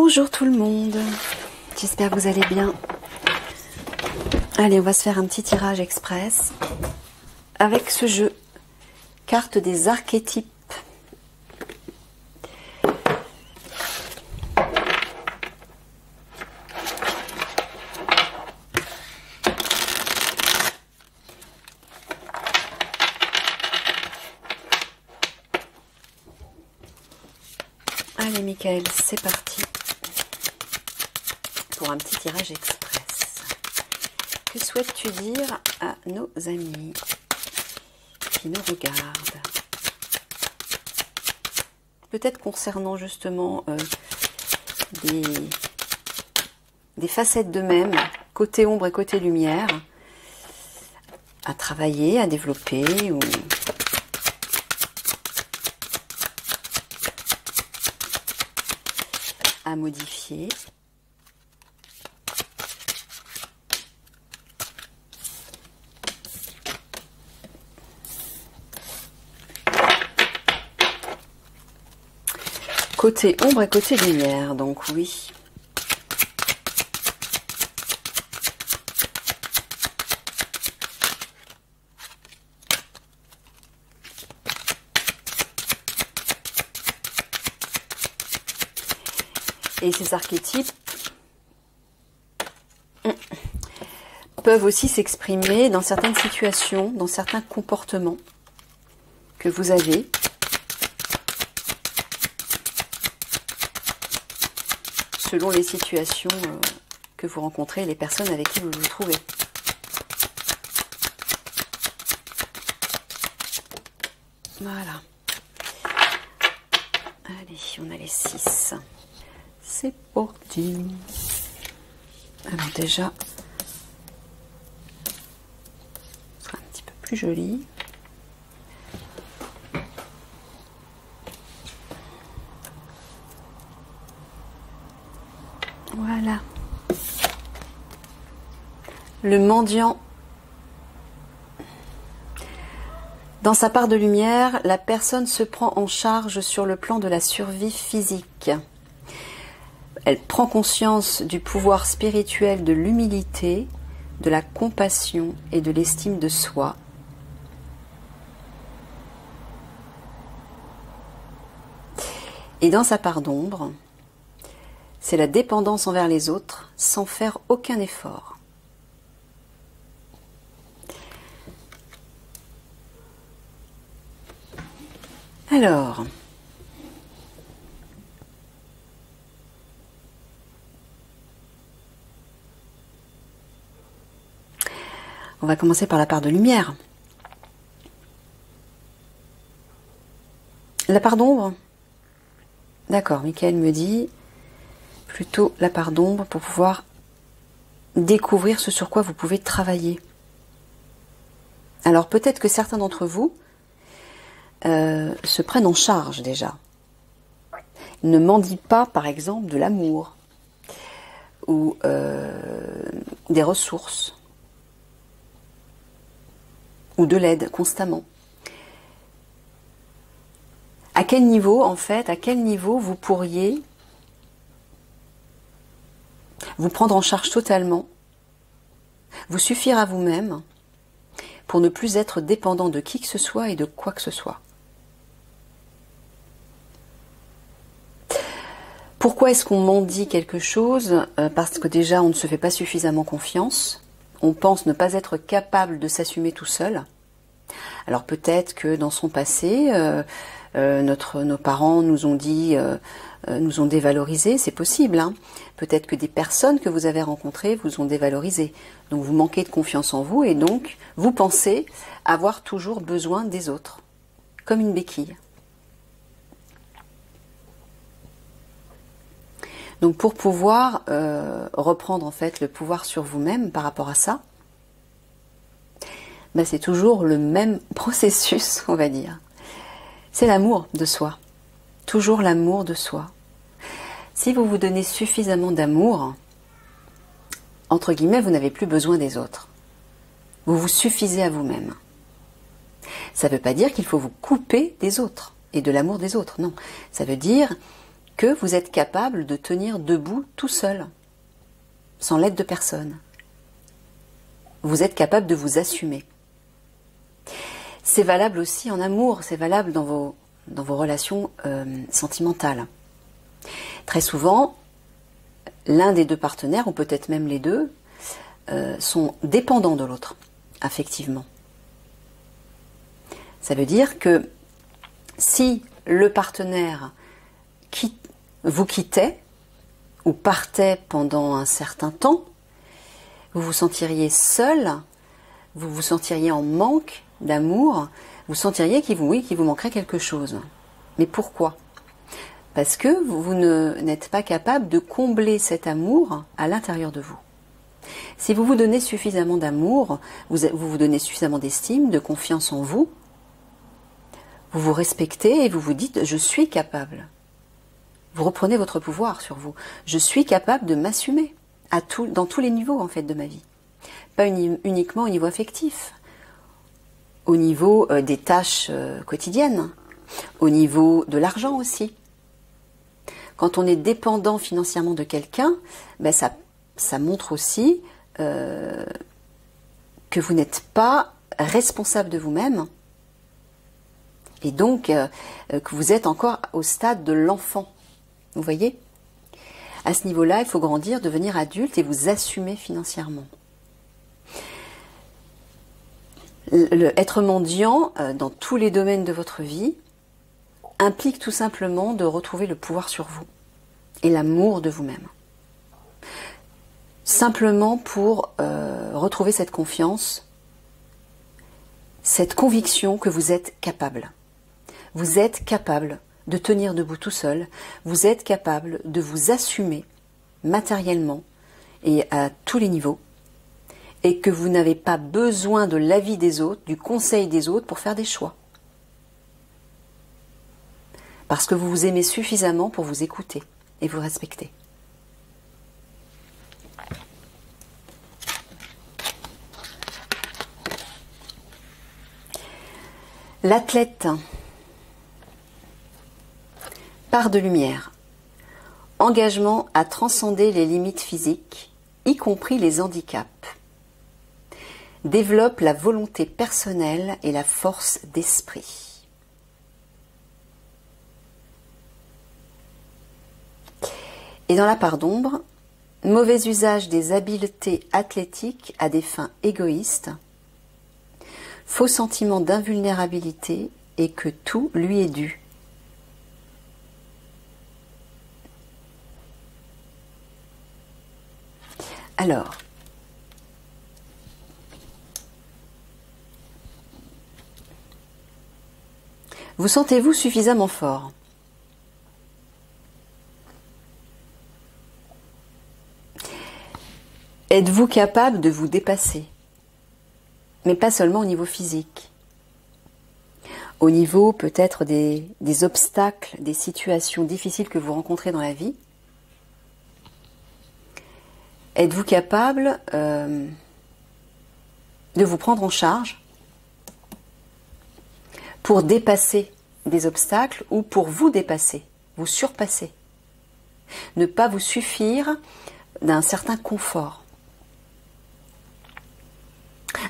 Bonjour tout le monde, j'espère que vous allez bien. Allez, on va se faire un petit tirage express avec ce jeu, carte des archétypes. Allez Michael, c'est parti pour un petit tirage express. Que souhaites-tu dire à nos amis qui nous regardent? Peut-être concernant justement des facettes d'eux-mêmes, côté ombre et côté lumière, à travailler, à développer ou... à modifier. Côté ombre et côté lumière, donc oui. Et ces archétypes peuvent aussi s'exprimer dans certaines situations, dans certains comportements que vous avez. Selon les situations que vous rencontrez et les personnes avec qui vous vous trouvez. Voilà. Allez, on a les 6. C'est parti. Alors déjà, ce sera un petit peu plus joli. Voilà. Le mendiant. Dans sa part de lumière, la personne se prend en charge sur le plan de la survie physique. Elle prend conscience du pouvoir spirituel de l'humilité, de la compassion et de l'estime de soi. Et dans sa part d'ombre, c'est la dépendance envers les autres sans faire aucun effort. Alors... on va commencer par la part de lumière. La part d'ombre? D'accord, Michael me dit plutôt la part d'ombre pour pouvoir découvrir ce sur quoi vous pouvez travailler. Alors peut-être que certains d'entre vous se prennent en charge déjà. Ils ne mendient pas par exemple de l'amour ou des ressources. Ou de l'aide constamment. À quel niveau, en fait, à quel niveau vous pourriez vous prendre en charge totalement, vous suffire à vous-même, pour ne plus être dépendant de qui que ce soit et de quoi que ce soit. Pourquoi est-ce qu'on mendie quelque chose? Parce que déjà, on ne se fait pas suffisamment confiance. On pense ne pas être capable de s'assumer tout seul. Alors peut-être que dans son passé, nos parents nous ont dit, nous ont dévalorisé, c'est possible. Hein. Peut-être que des personnes que vous avez rencontrées vous ont dévalorisé. Donc vous manquez de confiance en vous et donc vous pensez avoir toujours besoin des autres, comme une béquille. Donc pour pouvoir reprendre en fait le pouvoir sur vous-même par rapport à ça, ben c'est toujours le même processus, on va dire. C'est l'amour de soi. Toujours l'amour de soi. Si vous vous donnez suffisamment d'amour, entre guillemets, vous n'avez plus besoin des autres. Vous vous suffisez à vous-même. Ça ne veut pas dire qu'il faut vous couper des autres et de l'amour des autres, non. Ça veut dire que vous êtes capable de tenir debout tout seul, sans l'aide de personne. Vous êtes capable de vous assumer. C'est valable aussi en amour, c'est valable dans vos relations sentimentales. Très souvent, l'un des deux partenaires, ou peut-être même les deux, sont dépendants de l'autre, affectivement. Ça veut dire que si le partenaire vous quittait ou partait pendant un certain temps, vous vous sentiriez seul, vous vous sentiriez en manque d'amour, vous sentiriez qu'il vous manquerait quelque chose. Mais pourquoi ? Parce que vous n'êtes pas capable de combler cet amour à l'intérieur de vous. Si vous vous donnez suffisamment d'amour, vous vous donnez suffisamment d'estime, de confiance en vous, vous vous respectez et vous vous dites « je suis capable ». Vous reprenez votre pouvoir sur vous. Je suis capable de m'assumer dans tous les niveaux en fait de ma vie. Pas uniquement au niveau affectif, au niveau des tâches quotidiennes, au niveau de l'argent aussi. Quand on est dépendant financièrement de quelqu'un, ben ça montre aussi que vous n'êtes pas responsable de vous-même et donc que vous êtes encore au stade de l'enfant. Vous voyez ? À ce niveau-là, il faut grandir, devenir adulte et vous assumer financièrement. Être mendiant dans tous les domaines de votre vie implique tout simplement de retrouver le pouvoir sur vous et l'amour de vous-même. Simplement pour retrouver cette confiance, cette conviction que vous êtes capable. Vous êtes capable de tenir debout tout seul, vous êtes capable de vous assumer matériellement et à tous les niveaux, et que vous n'avez pas besoin de l'avis des autres, du conseil des autres pour faire des choix. Parce que vous vous aimez suffisamment pour vous écouter et vous respecter. L'athlète, part de lumière, engagement à transcender les limites physiques, y compris les handicaps. Développe la volonté personnelle et la force d'esprit. Et dans la part d'ombre, mauvais usage des habiletés athlétiques à des fins égoïstes, faux sentiment d'invulnérabilité et que tout lui est dû. Alors, vous sentez-vous suffisamment fort ? Êtes-vous capable de vous dépasser ? Mais pas seulement au niveau physique. Au niveau peut-être des obstacles, des situations difficiles que vous rencontrez dans la vie. Êtes-vous capable de vous prendre en charge pour dépasser des obstacles ou pour vous dépasser, vous surpasser. Ne pas vous suffire d'un certain confort.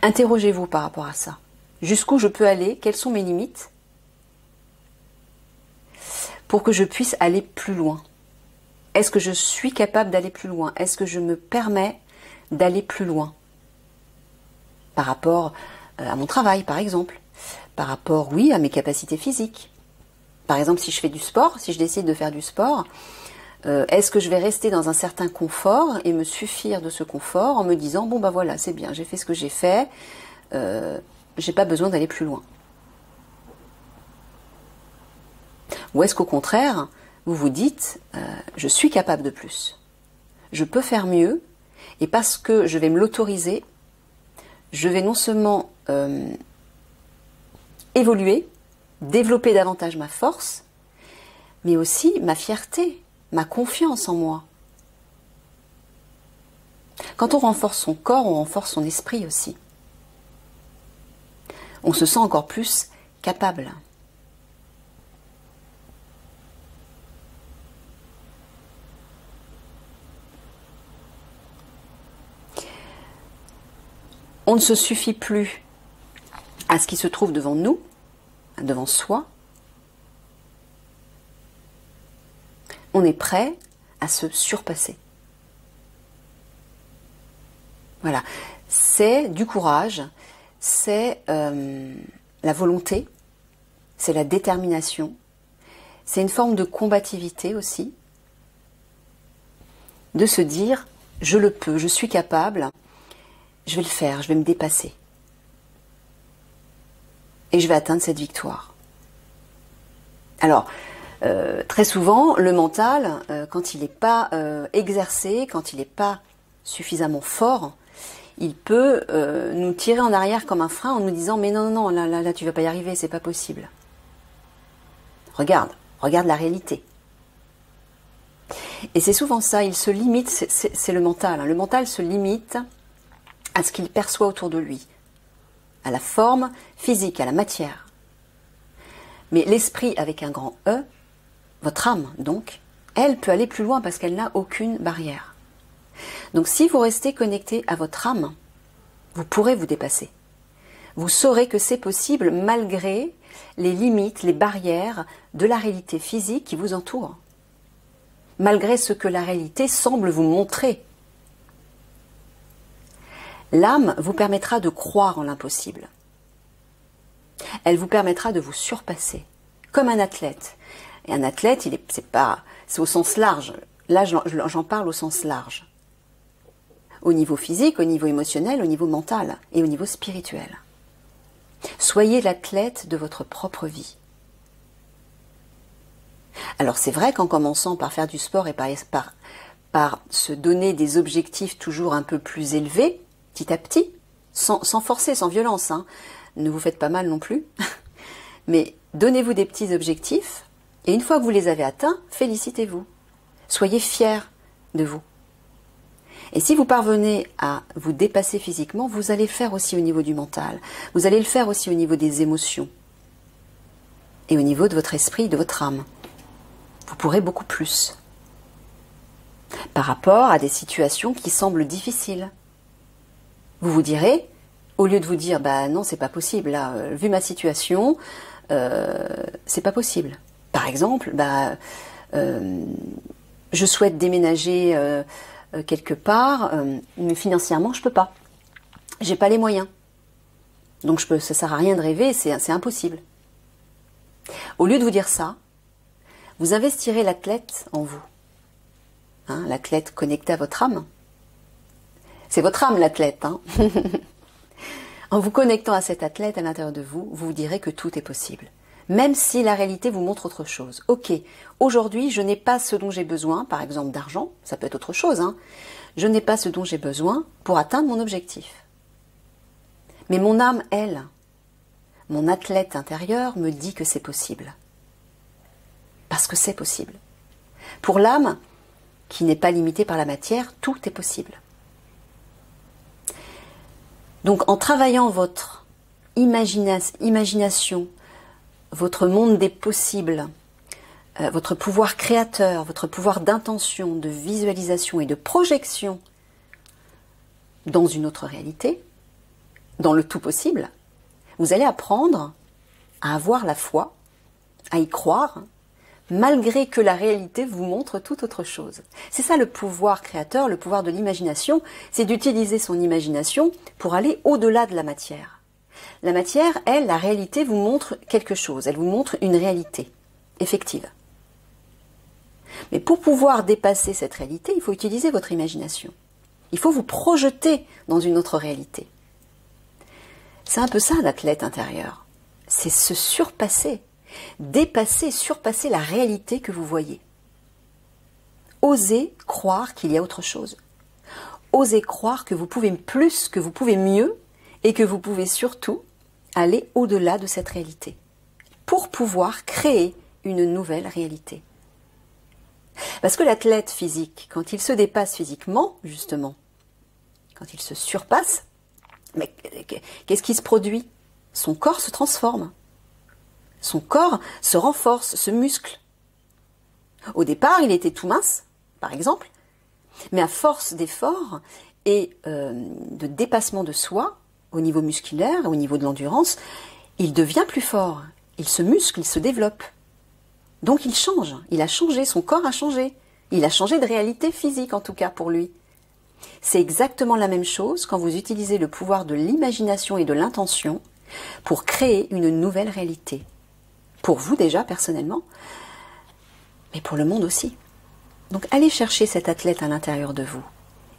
Interrogez-vous par rapport à ça. Jusqu'où je peux aller? Quelles sont mes limites? Pour que je puisse aller plus loin. Est-ce que je suis capable d'aller plus loin? Est-ce que je me permets d'aller plus loin? Par rapport à mon travail, par exemple. Par rapport, oui, à mes capacités physiques. Par exemple, si je fais du sport, si je décide de faire du sport, est-ce que je vais rester dans un certain confort et me suffire de ce confort en me disant, bon bah voilà, c'est bien, j'ai fait ce que j'ai fait, j'ai pas besoin d'aller plus loin. Ou est-ce qu'au contraire, vous vous dites, je suis capable de plus, je peux faire mieux, et parce que je vais me l'autoriser, je vais non seulement évoluer, développer davantage ma force, mais aussi ma fierté, ma confiance en moi. Quand on renforce son corps, on renforce son esprit aussi. On se sent encore plus capable. On ne se suffit plus à ce qui se trouve devant nous, devant soi. On est prêt à se surpasser. Voilà, c'est du courage, c'est la volonté, c'est la détermination, c'est une forme de combativité aussi, de se dire « je le peux, je suis capable, je vais le faire, je vais me dépasser. Et je vais atteindre cette victoire. » Alors, très souvent, le mental, quand il n'est pas exercé, quand il n'est pas suffisamment fort, il peut nous tirer en arrière comme un frein en nous disant « mais non, non, non, là, tu vas pas y arriver, c'est pas possible. » Regarde la réalité. Et c'est souvent ça, il se limite, c'est le mental. Hein. Le mental se limite à ce qu'il perçoit autour de lui, à la forme physique, à la matière. Mais l'esprit avec un grand E, votre âme donc, elle peut aller plus loin parce qu'elle n'a aucune barrière. Donc si vous restez connecté à votre âme, vous pourrez vous dépasser. Vous saurez que c'est possible malgré les limites, les barrières de la réalité physique qui vous entoure. Malgré ce que la réalité semble vous montrer. L'âme vous permettra de croire en l'impossible. Elle vous permettra de vous surpasser, comme un athlète. Et un athlète, c'est au sens large. Là, j'en parle au sens large. Au niveau physique, au niveau émotionnel, au niveau mental et au niveau spirituel. Soyez l'athlète de votre propre vie. Alors c'est vrai qu'en commençant par faire du sport et par se donner des objectifs toujours un peu plus élevés, petit à petit, sans forcer, sans violence, hein, ne vous faites pas mal non plus, mais donnez-vous des petits objectifs et une fois que vous les avez atteints, félicitez-vous. Soyez fiers de vous. Et si vous parvenez à vous dépasser physiquement, vous allez le faire aussi au niveau du mental. Vous allez le faire aussi au niveau des émotions. Et au niveau de votre esprit, de votre âme. Vous pourrez beaucoup plus. Par rapport à des situations qui semblent difficiles. Vous vous direz, au lieu de vous dire, bah non, c'est pas possible, là, vu ma situation, c'est pas possible. Par exemple, je souhaite déménager quelque part, mais financièrement, je peux pas. J'ai pas les moyens. Donc ça sert à rien de rêver, c'est impossible. Au lieu de vous dire ça, vous investirez l'athlète en vous. Hein, l'athlète connecté à votre âme. C'est votre âme l'athlète. Hein. En vous connectant à cet athlète à l'intérieur de vous, vous vous direz que tout est possible. Même si la réalité vous montre autre chose. Ok, aujourd'hui, je n'ai pas ce dont j'ai besoin, par exemple d'argent, ça peut être autre chose. Hein. Je n'ai pas ce dont j'ai besoin pour atteindre mon objectif. Mais mon âme, elle, mon athlète intérieur me dit que c'est possible. Parce que c'est possible. Pour l'âme, qui n'est pas limitée par la matière, tout est possible. Donc en travaillant votre imagination, votre monde des possibles, votre pouvoir créateur, votre pouvoir d'intention, de visualisation et de projection dans une autre réalité, dans le tout possible, vous allez apprendre à avoir la foi, à y croire, malgré que la réalité vous montre toute autre chose. C'est ça le pouvoir créateur, le pouvoir de l'imagination, c'est d'utiliser son imagination pour aller au-delà de la matière. La matière, elle, la réalité vous montre quelque chose, elle vous montre une réalité effective. Mais pour pouvoir dépasser cette réalité, il faut utiliser votre imagination. Il faut vous projeter dans une autre réalité. C'est un peu ça l'athlète intérieur. C'est se surpasser, dépasser, surpasser la réalité que vous voyez. Osez croire qu'il y a autre chose. Osez croire que vous pouvez plus, que vous pouvez mieux et que vous pouvez surtout aller au-delà de cette réalité pour pouvoir créer une nouvelle réalité. Parce que l'athlète physique, quand il se dépasse physiquement, justement, quand il se surpasse, mais qu'est-ce qui se produit? Son corps se transforme. Son corps se renforce, se muscle. Au départ, il était tout mince, par exemple, mais à force d'efforts et de dépassement de soi, au niveau musculaire, au niveau de l'endurance, il devient plus fort, il se muscle, il se développe. Donc il change, il a changé, son corps a changé. Il a changé de réalité physique en tout cas pour lui. C'est exactement la même chose quand vous utilisez le pouvoir de l'imagination et de l'intention pour créer une nouvelle réalité. Pour vous déjà personnellement, mais pour le monde aussi. Donc allez chercher cet athlète à l'intérieur de vous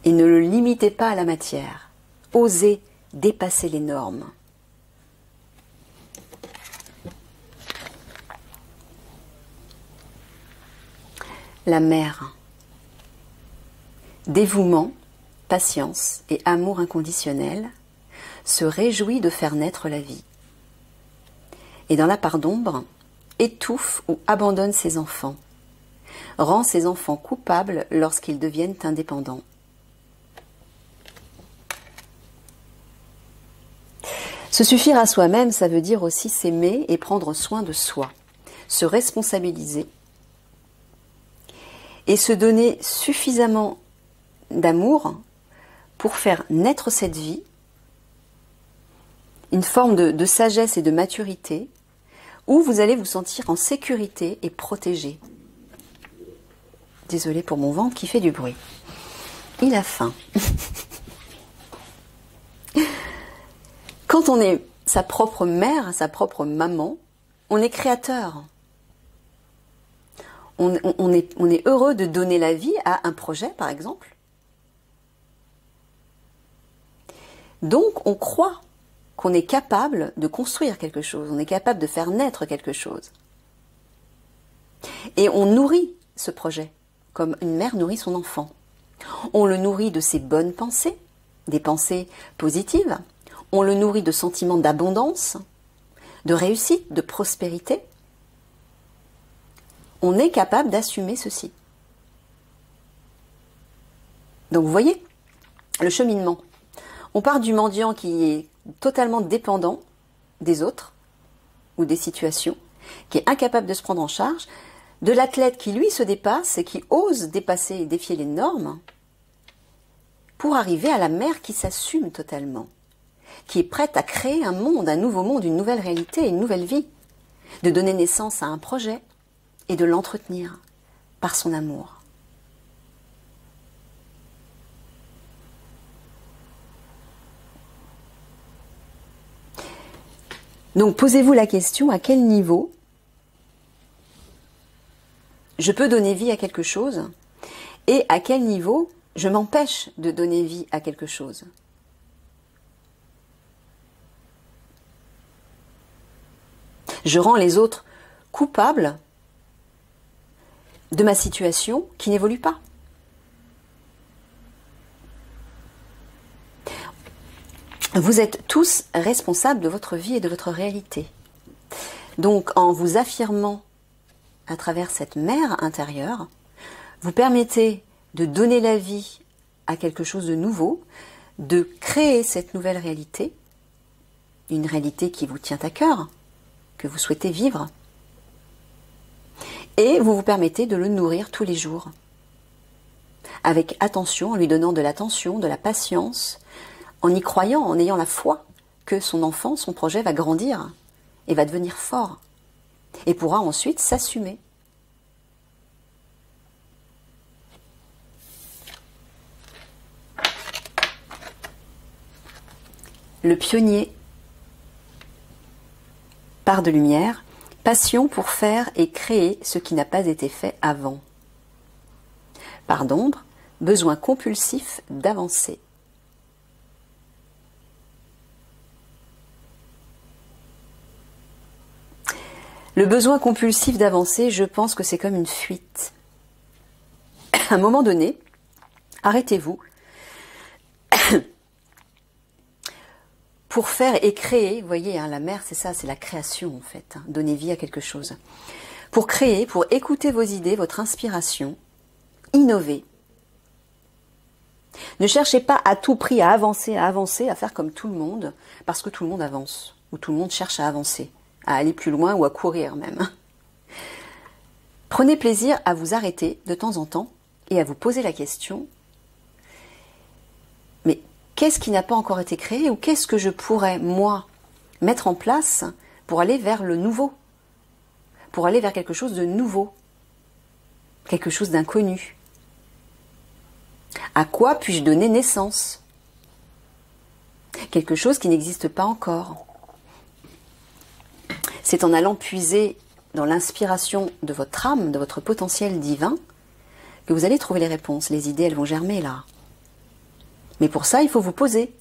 et ne le limitez pas à la matière. Osez dépasser les normes. La mère. Dévouement, patience et amour inconditionnel se réjouit de faire naître la vie. Et dans la part d'ombre, étouffe ou abandonne ses enfants, rend ses enfants coupables lorsqu'ils deviennent indépendants. Se suffire à soi-même, ça veut dire aussi s'aimer et prendre soin de soi, se responsabiliser et se donner suffisamment d'amour pour faire naître cette vie, une forme de sagesse et de maturité, où vous allez vous sentir en sécurité et protégé. Désolée pour mon ventre qui fait du bruit. Il a faim. Quand on est sa propre mère, sa propre maman, on est créateur. On est heureux de donner la vie à un projet, par exemple. Donc, on croit qu'on est capable de construire quelque chose, on est capable de faire naître quelque chose. Et on nourrit ce projet, comme une mère nourrit son enfant. On le nourrit de ses bonnes pensées, des pensées positives. On le nourrit de sentiments d'abondance, de réussite, de prospérité. On est capable d'assumer ceci. Donc vous voyez, le cheminement. On part du mendiant qui est totalement dépendant des autres ou des situations, qui est incapable de se prendre en charge, de l'athlète qui lui se dépasse et qui ose dépasser et défier les normes, pour arriver à la mère qui s'assume totalement, qui est prête à créer un monde, un nouveau monde, une nouvelle réalité, une nouvelle vie, de donner naissance à un projet et de l'entretenir par son amour. Donc posez-vous la question, à quel niveau je peux donner vie à quelque chose et à quel niveau je m'empêche de donner vie à quelque chose. Je rends les autres coupables de ma situation qui n'évolue pas. Vous êtes tous responsables de votre vie et de votre réalité. Donc, en vous affirmant à travers cette mer intérieure, vous permettez de donner la vie à quelque chose de nouveau, de créer cette nouvelle réalité, une réalité qui vous tient à cœur, que vous souhaitez vivre. Et vous vous permettez de le nourrir tous les jours. Avec attention, en lui donnant de l'attention, de la patience, en y croyant, en ayant la foi que son enfant, son projet va grandir et va devenir fort et pourra ensuite s'assumer. Le pionnier, part de lumière, passion pour faire et créer ce qui n'a pas été fait avant. Part d'ombre, besoin compulsif d'avancer. Le besoin compulsif d'avancer, je pense que c'est comme une fuite. À un moment donné, arrêtez-vous pour faire et créer. Vous voyez, la mer, c'est ça, c'est la création en fait, donner vie à quelque chose. Pour créer, pour écouter vos idées, votre inspiration, innover. Ne cherchez pas à tout prix à avancer, à faire comme tout le monde, parce que tout le monde avance, ou tout le monde cherche à avancer, à aller plus loin ou à courir même. Prenez plaisir à vous arrêter de temps en temps et à vous poser la question, mais Qu'est-ce qui n'a pas encore été créé ou qu'est-ce que je pourrais, moi, mettre en place pour aller vers le nouveau, pour aller vers quelque chose de nouveau, quelque chose d'inconnu. À quoi puis-je donner naissance? Quelque chose qui n'existe pas encore. C'est en allant puiser dans l'inspiration de votre âme, de votre potentiel divin, que vous allez trouver les réponses. Les idées, elles vont germer là. Mais pour ça, il faut vous poser.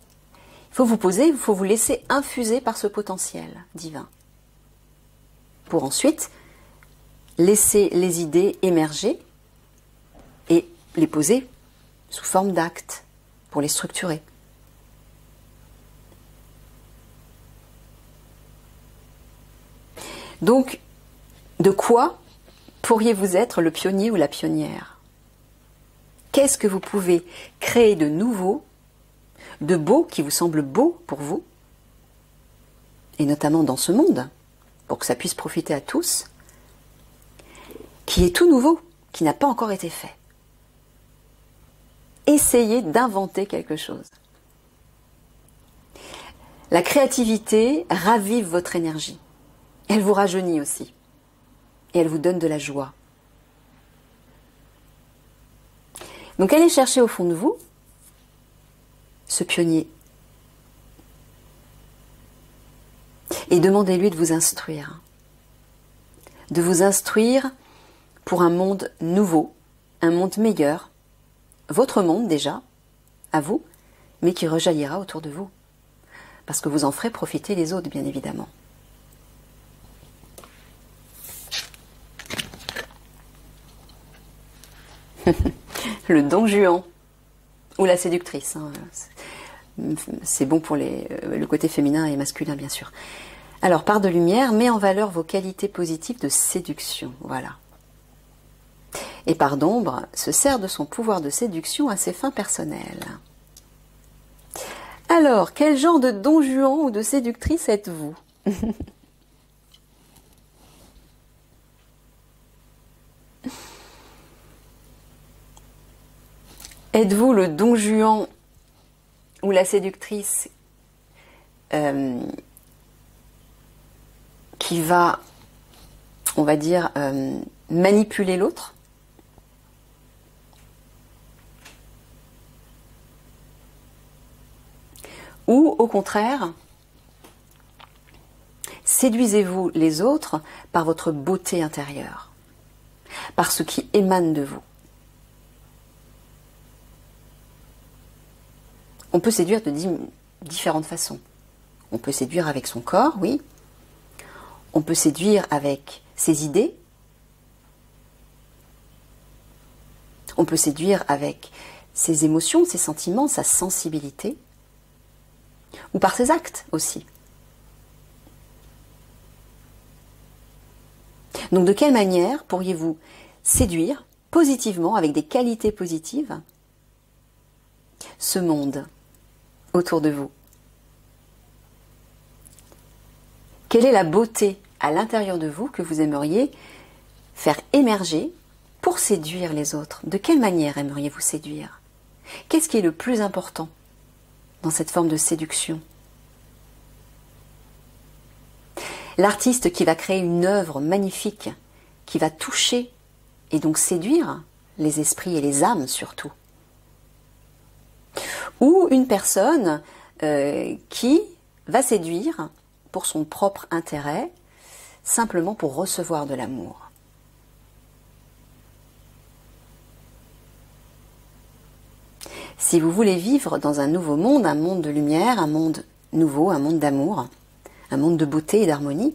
Il faut vous poser, il faut vous laisser infuser par ce potentiel divin. Pour ensuite laisser les idées émerger et les poser sous forme d'actes pour les structurer. Donc, de quoi pourriez-vous être le pionnier ou la pionnière? Qu'est-ce que vous pouvez créer de nouveau, de beau, qui vous semble beau pour vous, et notamment dans ce monde, pour que ça puisse profiter à tous, qui est tout nouveau, qui n'a pas encore été fait. Essayez d'inventer quelque chose. La créativité ravive votre énergie. Elle vous rajeunit aussi. Et elle vous donne de la joie. Donc allez chercher au fond de vous ce pionnier. Et demandez-lui de vous instruire. De vous instruire pour un monde nouveau, un monde meilleur. Votre monde déjà, à vous, mais qui rejaillira autour de vous. Parce que vous en ferez profiter les autres, bien évidemment. Le Don Juan, ou la séductrice. Hein. C'est bon pour le côté féminin et masculin, bien sûr. Alors, part de lumière, met en valeur vos qualités positives de séduction. Voilà. Et part d'ombre, se sert de son pouvoir de séduction à ses fins personnelles. Alors, quel genre de Don Juan ou de séductrice êtes-vous? Êtes-vous le Don Juan ou la séductrice qui va, on va dire, manipuler l'autre? Ou au contraire, séduisez-vous les autres par votre beauté intérieure, par ce qui émane de vous? On peut séduire de différentes façons. On peut séduire avec son corps, oui. On peut séduire avec ses idées. On peut séduire avec ses émotions, ses sentiments, sa sensibilité. Ou par ses actes aussi. Donc de quelle manière pourriez-vous séduire positivement, avec des qualités positives, ce monde autour de vous? Quelle est la beauté à l'intérieur de vous que vous aimeriez faire émerger pour séduire les autres? De quelle manière aimeriez-vous séduire? Qu'est-ce qui est le plus important dans cette forme de séduction? L'artiste qui va créer une œuvre magnifique, qui va toucher et donc séduire les esprits et les âmes surtout. Ou une personne qui va séduire pour son propre intérêt, simplement pour recevoir de l'amour. Si vous voulez vivre dans un nouveau monde, un monde de lumière, un monde nouveau, un monde d'amour, un monde de beauté et d'harmonie,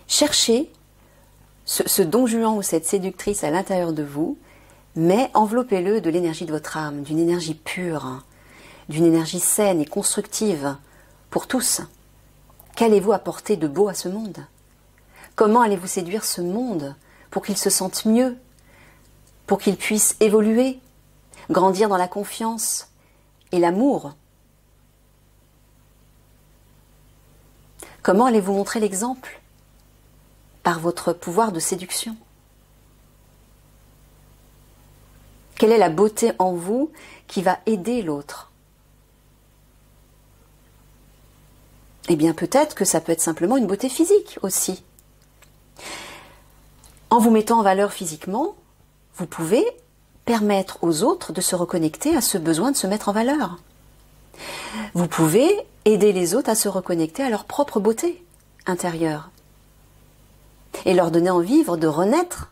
cherchez ce Don Juan ou cette séductrice à l'intérieur de vous, mais enveloppez-le de l'énergie de votre âme, d'une énergie pure, d'une énergie saine et constructive pour tous. Qu'allez-vous apporter de beau à ce monde? Comment allez-vous séduire ce monde pour qu'il se sente mieux, pour qu'il puisse évoluer, grandir dans la confiance et l'amour? Comment allez-vous montrer l'exemple? Par votre pouvoir de séduction. Quelle est la beauté en vous qui va aider l'autre Eh bien peut-être que ça peut être simplement une beauté physique aussi. En vous mettant en valeur physiquement, vous pouvez permettre aux autres de se reconnecter à ce besoin de se mettre en valeur. Vous pouvez aider les autres à se reconnecter à leur propre beauté intérieure et leur donner envie de renaître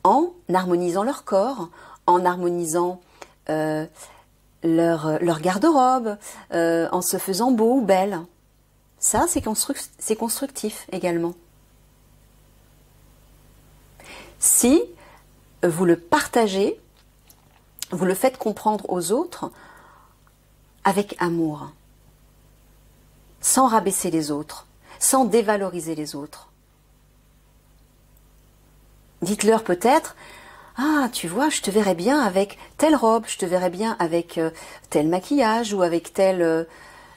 en harmonisant leur corps, en harmonisant leur garde-robe, en se faisant beau ou belle. Ça, c'est constructif également. Si vous le partagez, vous le faites comprendre aux autres avec amour, sans rabaisser les autres, sans dévaloriser les autres. Dites-leur peut-être, ah, tu vois, je te verrais bien avec telle robe, je te verrais bien avec tel maquillage ou avec tel,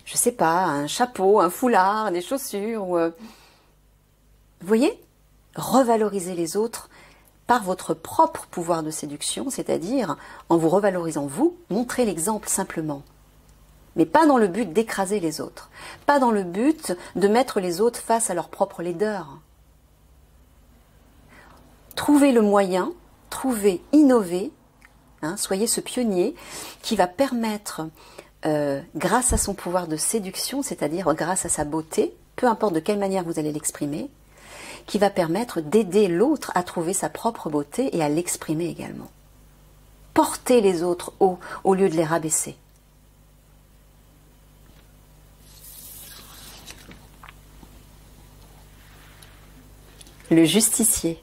je sais pas, un chapeau, un foulard, des chaussures. Vous voyez, revaloriser les autres par votre propre pouvoir de séduction, c'est-à-dire en vous revalorisant vous, montrez l'exemple simplement. Mais pas dans le but d'écraser les autres, pas dans le but de mettre les autres face à leur propre laideur. Trouvez le moyen, innovez, soyez ce pionnier qui va permettre, grâce à son pouvoir de séduction, c'est-à-dire grâce à sa beauté, peu importe de quelle manière vous allez l'exprimer, qui va permettre d'aider l'autre à trouver sa propre beauté et à l'exprimer également. Portez les autres haut au lieu de les rabaisser. Le justicier.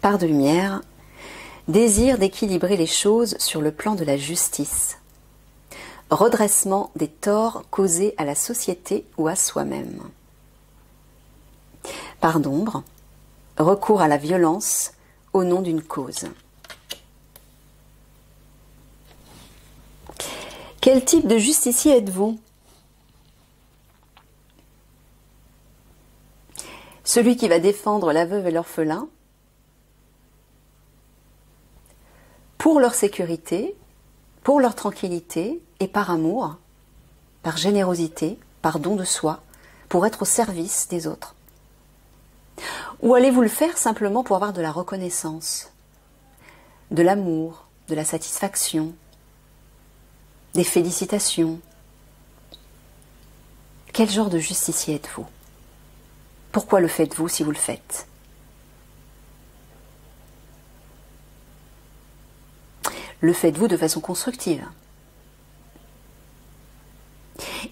Part de lumière, désir d'équilibrer les choses sur le plan de la justice. Redressement des torts causés à la société ou à soi-même. Part d'ombre, recours à la violence au nom d'une cause. Quel type de justicier êtes-vous ? Celui qui va défendre la veuve et l'orphelin pour leur sécurité, pour leur tranquillité et par amour, par générosité, par don de soi, pour être au service des autres. Ou allez-vous le faire simplement pour avoir de la reconnaissance, de l'amour, de la satisfaction, des félicitations? Quel genre de justicier êtes-vous ? Pourquoi le faites-vous si vous le faites ? Le faites-vous de façon constructive ?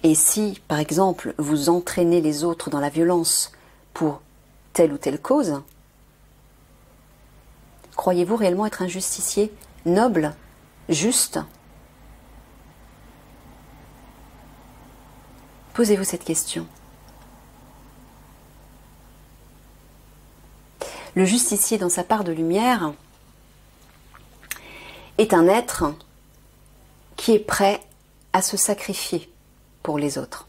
Et si, par exemple, vous entraînez les autres dans la violence pour telle ou telle cause, croyez-vous réellement être un justicier noble, juste ? Posez-vous cette question. Le justicier, dans sa part de lumière, est un être qui est prêt à se sacrifier pour les autres,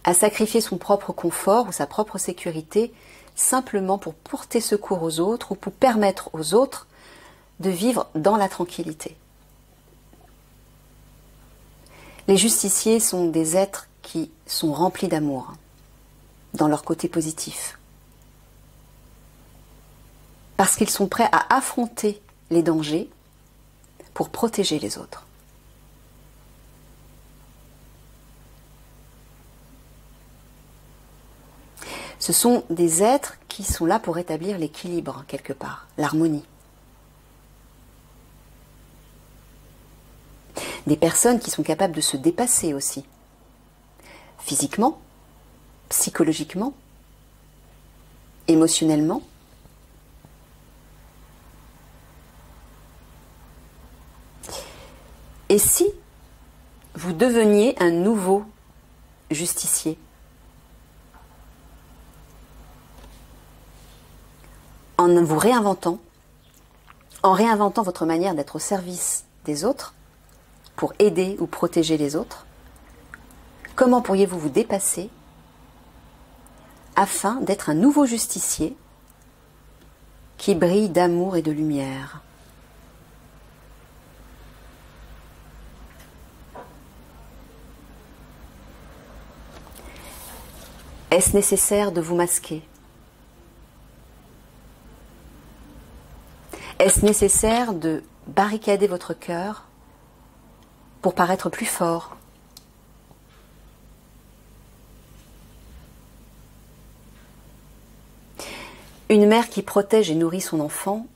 à sacrifier son propre confort ou sa propre sécurité simplement pour porter secours aux autres ou pour permettre aux autres de vivre dans la tranquillité. Les justiciers sont des êtres qui sont remplis d'amour dans leur côté positif, parce qu'ils sont prêts à affronter les dangers pour protéger les autres. Ce sont des êtres qui sont là pour établir l'équilibre quelque part, l'harmonie. Des personnes qui sont capables de se dépasser aussi, physiquement, psychologiquement, émotionnellement. Et si vous deveniez un nouveau justicier ? En vous réinventant, en réinventant votre manière d'être au service des autres, pour aider ou protéger les autres, comment pourriez-vous vous dépasser afin d'être un nouveau justicier qui brille d'amour et de lumière ? Est-ce nécessaire de vous masquer? Est-ce nécessaire de barricader votre cœur pour paraître plus fort? Une mère qui protège et nourrit son enfant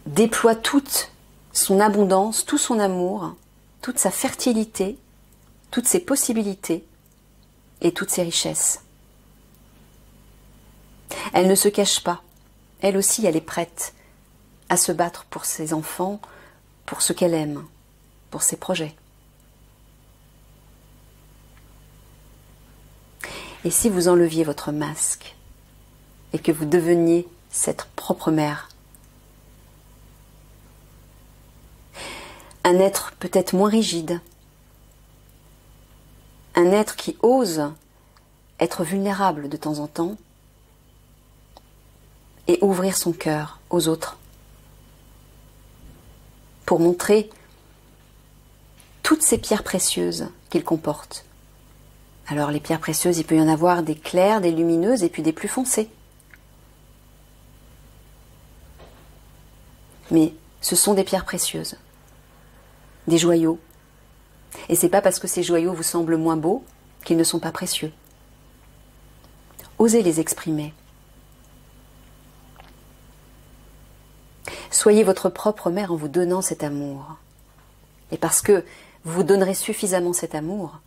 déploie toute son abondance, tout son amour, toute sa fertilité, toutes ses possibilités et toutes ses richesses. Elle ne se cache pas. Elle aussi, elle est prête à se battre pour ses enfants, pour ce qu'elle aime, pour ses projets. Et si vous enleviez votre masque et que vous deveniez cette propre mère, un être peut-être moins rigide, un être qui ose être vulnérable de temps en temps et ouvrir son cœur aux autres pour montrer toutes ces pierres précieuses qu'il comporte. Alors les pierres précieuses, il peut y en avoir des claires, des lumineuses et puis des plus foncées. Mais ce sont des pierres précieuses, des joyaux. Et c'est pas parce que ces joyaux vous semblent moins beaux qu'ils ne sont pas précieux. Osez les exprimer. Soyez votre propre mère en vous donnant cet amour. Et parce que vous vous donnerez suffisamment cet amour,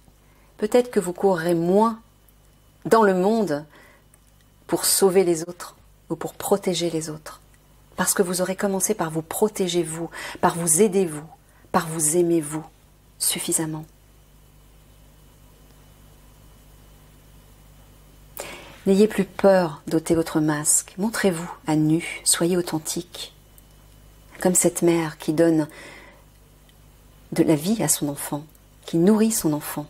peut-être que vous courrez moins dans le monde pour sauver les autres ou pour protéger les autres. Parce que vous aurez commencé par vous protéger vous, par vous aider vous, par vous aimer vous suffisamment. N'ayez plus peur d'ôter votre masque. Montrez-vous à nu, soyez authentique. Comme cette mère qui donne de la vie à son enfant, qui nourrit son enfant,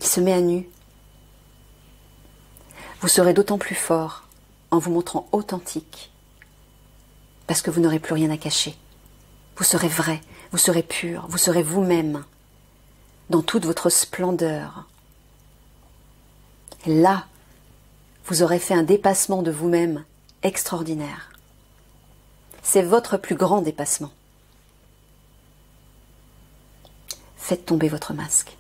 qui se met à nu. Vous serez d'autant plus fort en vous montrant authentique, parce que vous n'aurez plus rien à cacher. Vous serez vrai, vous serez pur, vous serez vous-même, dans toute votre splendeur. Et là, vous aurez fait un dépassement de vous-même extraordinaire. C'est votre plus grand dépassement. Faites tomber votre masque.